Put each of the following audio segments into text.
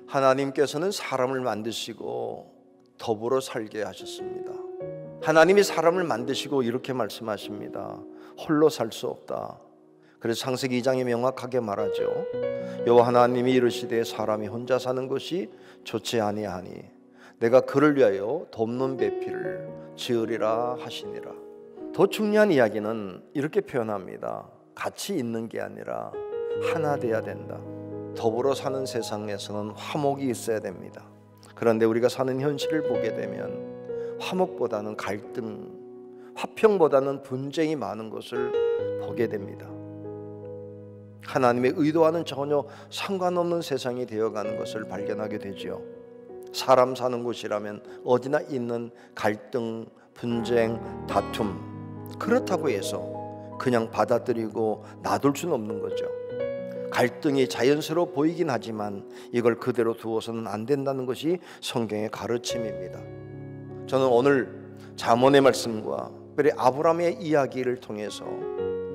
하나님께서는 사람을 만드시고 더불어 살게 하셨습니다. 하나님이 사람을 만드시고 이렇게 말씀하십니다. 홀로 살 수 없다. 그래서 창세기 2장에 명확하게 말하죠. 여호와 하나님이 이르시되 사람이 혼자 사는 것이 좋지 아니하니 내가 그를 위하여 돕는 배필을 지으리라 하시니라. 더 중요한 이야기는 이렇게 표현합니다. 같이 있는 게 아니라 하나 돼야 된다. 더불어 사는 세상에서는 화목이 있어야 됩니다. 그런데 우리가 사는 현실을 보게 되면 화목보다는 갈등, 화평보다는 분쟁이 많은 것을 보게 됩니다. 하나님의 의도와는 전혀 상관없는 세상이 되어가는 것을 발견하게 되지요. 사람 사는 곳이라면 어디나 있는 갈등, 분쟁, 다툼, 그렇다고 해서 그냥 받아들이고 놔둘 수는 없는 거죠. 갈등이 자연스러워 보이긴 하지만 이걸 그대로 두어서는 안 된다는 것이 성경의 가르침입니다. 저는 오늘 잠언의 말씀과 특별히 아브라함의 이야기를 통해서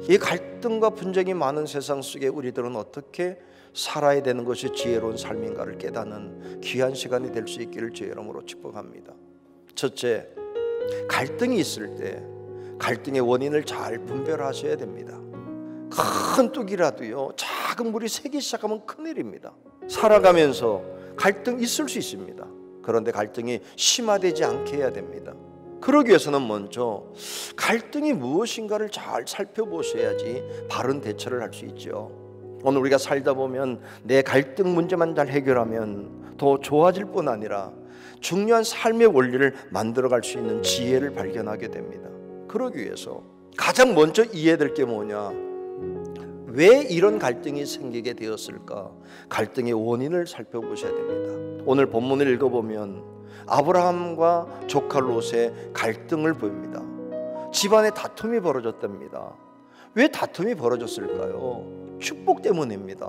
이 갈등과 분쟁이 많은 세상 속에 우리들은 어떻게 살아야 되는 것이 지혜로운 삶인가를 깨닫는 귀한 시간이 될 수 있기를 주의 이름으로 축복합니다. 첫째, 갈등이 있을 때 갈등의 원인을 잘 분별하셔야 됩니다. 큰 뚝이라도요, 작은 물이 새기 시작하면 큰일입니다. 살아가면서 갈등 있을 수 있습니다. 그런데 갈등이 심화되지 않게 해야 됩니다. 그러기 위해서는 먼저 갈등이 무엇인가를 잘 살펴보셔야지 바른 대처를 할 수 있죠. 오늘 우리가 살다 보면 내 갈등 문제만 잘 해결하면 더 좋아질 뿐 아니라 중요한 삶의 원리를 만들어갈 수 있는 지혜를 발견하게 됩니다. 그러기 위해서 가장 먼저 이해될 게 뭐냐, 왜 이런 갈등이 생기게 되었을까? 갈등의 원인을 살펴보셔야 됩니다. 오늘 본문을 읽어보면 아브라함과 조카 롯의 갈등을 보입니다. 집안에 다툼이 벌어졌답니다. 왜 다툼이 벌어졌을까요? 축복 때문입니다.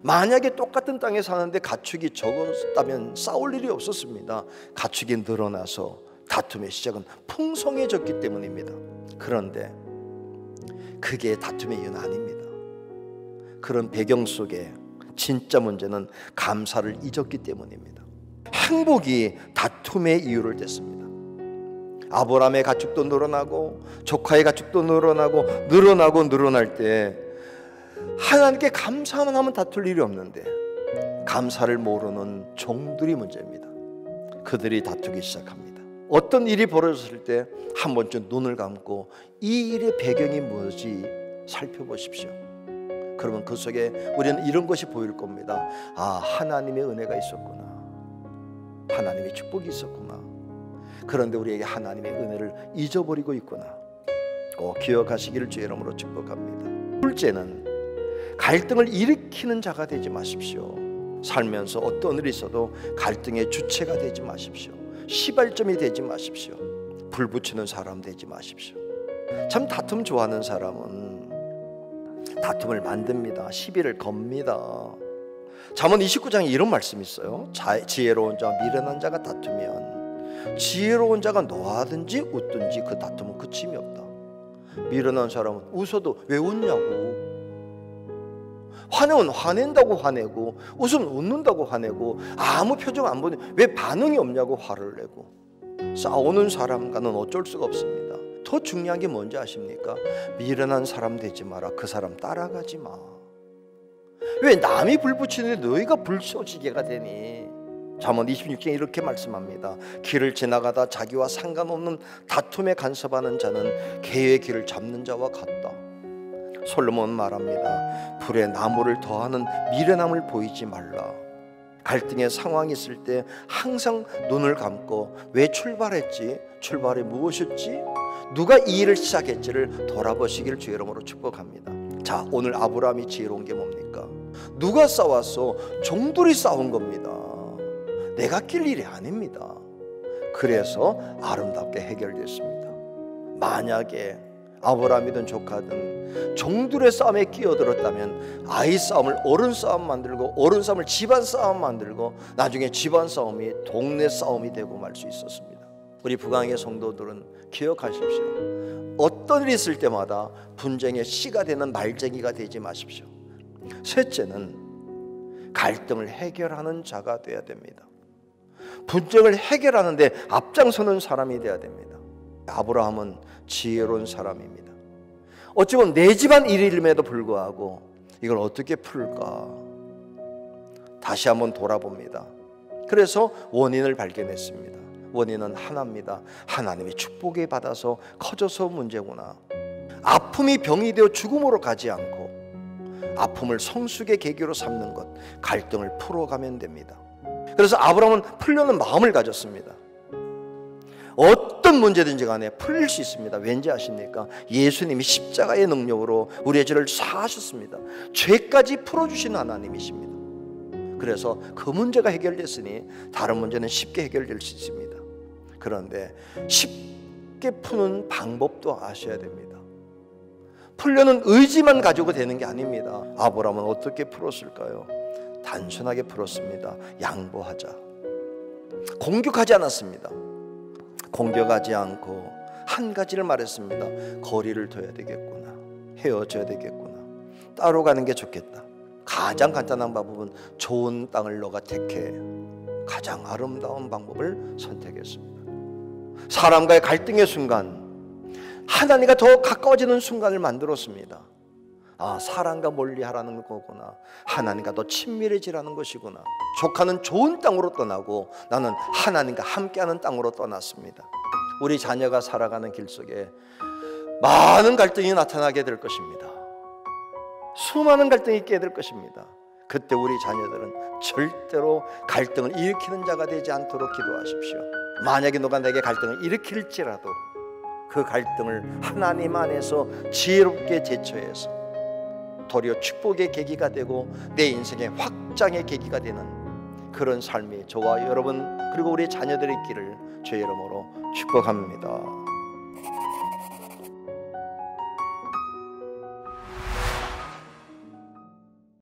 만약에 똑같은 땅에 사는데 가축이 적었다면 싸울 일이 없었습니다. 가축이 늘어나서 다툼의 시작은 풍성해졌기 때문입니다. 그런데 그게 다툼의 이유는 아닙니다. 그런 배경 속에 진짜 문제는 감사를 잊었기 때문입니다. 행복이 다툼의 이유를 됐습니다. 아브라함의 가축도 늘어나고 조카의 가축도 늘어날 때 하나님께 감사만 하면 다툴 일이 없는데 감사를 모르는 종들이 문제입니다. 그들이 다투기 시작합니다. 어떤 일이 벌어졌을 때 한 번쯤 눈을 감고 이 일의 배경이 무엇인지 살펴보십시오. 그러면 그 속에 우리는 이런 것이 보일 겁니다. 아, 하나님의 은혜가 있었구나. 하나님의 축복이 있었구나. 그런데 우리에게 하나님의 은혜를 잊어버리고 있구나. 꼭 기억하시기를 주의 이름으로 축복합니다. 둘째는 갈등을 일으키는 자가 되지 마십시오. 살면서 어떤 일이 있어도 갈등의 주체가 되지 마십시오. 시발점이 되지 마십시오. 불 붙이는 사람 되지 마십시오. 참 다툼 좋아하는 사람은 다툼을 만듭니다. 시비를 겁니다. 잠언 29장에 이런 말씀이 있어요. 지혜로운 자와 미련한 자가 다투면 지혜로운 자가 노하든지 웃든지 그 다툼은 그침이 없다. 미련한 사람은 웃어도 왜 웃냐고, 화내면 화낸다고 화내고, 웃으면 웃는다고 화내고, 아무 표정 안 보니 왜 반응이 없냐고 화를 내고, 싸우는 사람과는 어쩔 수가 없습니다. 더 중요한 게 뭔지 아십니까? 미련한 사람 되지 마라. 그 사람 따라가지 마. 왜 남이 불 붙이는데 너희가 불쏘시개가 되니? 잠언 26장에 이렇게 말씀합니다. 길을 지나가다 자기와 상관없는 다툼에 간섭하는 자는 개의 길을 잡는 자와 같다. 솔로몬 말합니다. 불에 나무를 더하는 미련함을 보이지 말라. 갈등의 상황이 있을 때 항상 눈을 감고 왜 출발했지? 출발이 무엇이었지? 누가 이 일을 시작했지를 돌아보시기를 주의 이름으로 축복합니다. 자, 오늘 아브라함이 지혜로운 게 뭡니까? 누가 싸웠어? 종들이 싸운 겁니다. 내가 낄 일이 아닙니다. 그래서 아름답게 해결됐습니다. 만약에 아브라함이든 조카든 종들의 싸움에 끼어들었다면 아이 싸움을 어른 싸움 만들고, 어른 싸움을 집안 싸움 만들고, 나중에 집안 싸움이 동네 싸움이 되고 말 수 있었습니다. 우리 북왕의 성도들은 기억하십시오. 어떤 일이 있을 때마다 분쟁의 씨가 되는 말쟁이가 되지 마십시오. 셋째는 갈등을 해결하는 자가 되어야 됩니다. 분쟁을 해결하는데 앞장서는 사람이 되어야 됩니다. 아브라함은 지혜로운 사람입니다. 어찌 보면 내 집안 일임에도 불구하고 이걸 어떻게 풀까 다시 한번 돌아봅니다. 그래서 원인을 발견했습니다. 원인은 하나입니다. 하나님의 축복에 받아서 커져서 문제구나. 아픔이 병이 되어 죽음으로 가지 않고 아픔을 성숙의 계기로 삼는 것, 갈등을 풀어가면 됩니다. 그래서 아브라함은 풀려는 마음을 가졌습니다. 어떤 문제든지 간에 풀릴 수 있습니다. 왠지 아십니까? 예수님이 십자가의 능력으로 우리의 죄를 사하셨습니다. 죄까지 풀어주신 하나님이십니다. 그래서 그 문제가 해결됐으니 다른 문제는 쉽게 해결될 수 있습니다. 그런데 쉽게 푸는 방법도 아셔야 됩니다. 풀려는 의지만 가지고 되는 게 아닙니다. 아브라함은 어떻게 풀었을까요? 단순하게 풀었습니다. 양보하자. 공격하지 않았습니다. 공격하지 않고 한 가지를 말했습니다. 거리를 둬야 되겠구나. 헤어져야 되겠구나. 따로 가는 게 좋겠다. 가장 간단한 방법은 좋은 땅을 너가 택해. 가장 아름다운 방법을 선택했습니다. 사람과의 갈등의 순간, 하나님과 더 가까워지는 순간을 만들었습니다. 아, 사람과 멀리하라는 거구나. 하나님과 더 친밀해지라는 것이구나. 조카는 좋은 땅으로 떠나고 나는 하나님과 함께하는 땅으로 떠났습니다. 우리 자녀가 살아가는 길 속에 많은 갈등이 나타나게 될 것입니다. 수많은 갈등이 있게 될 것입니다. 그때 우리 자녀들은 절대로 갈등을 일으키는 자가 되지 않도록 기도하십시오. 만약에 누가 내게 갈등을 일으킬지라도 그 갈등을 하나님 안에서 지혜롭게 제처해서 도리어 축복의 계기가 되고 내 인생의 확장의 계기가 되는 그런 삶이 저와 여러분 그리고 우리 자녀들의 길을 주의 이름으로 축복합니다.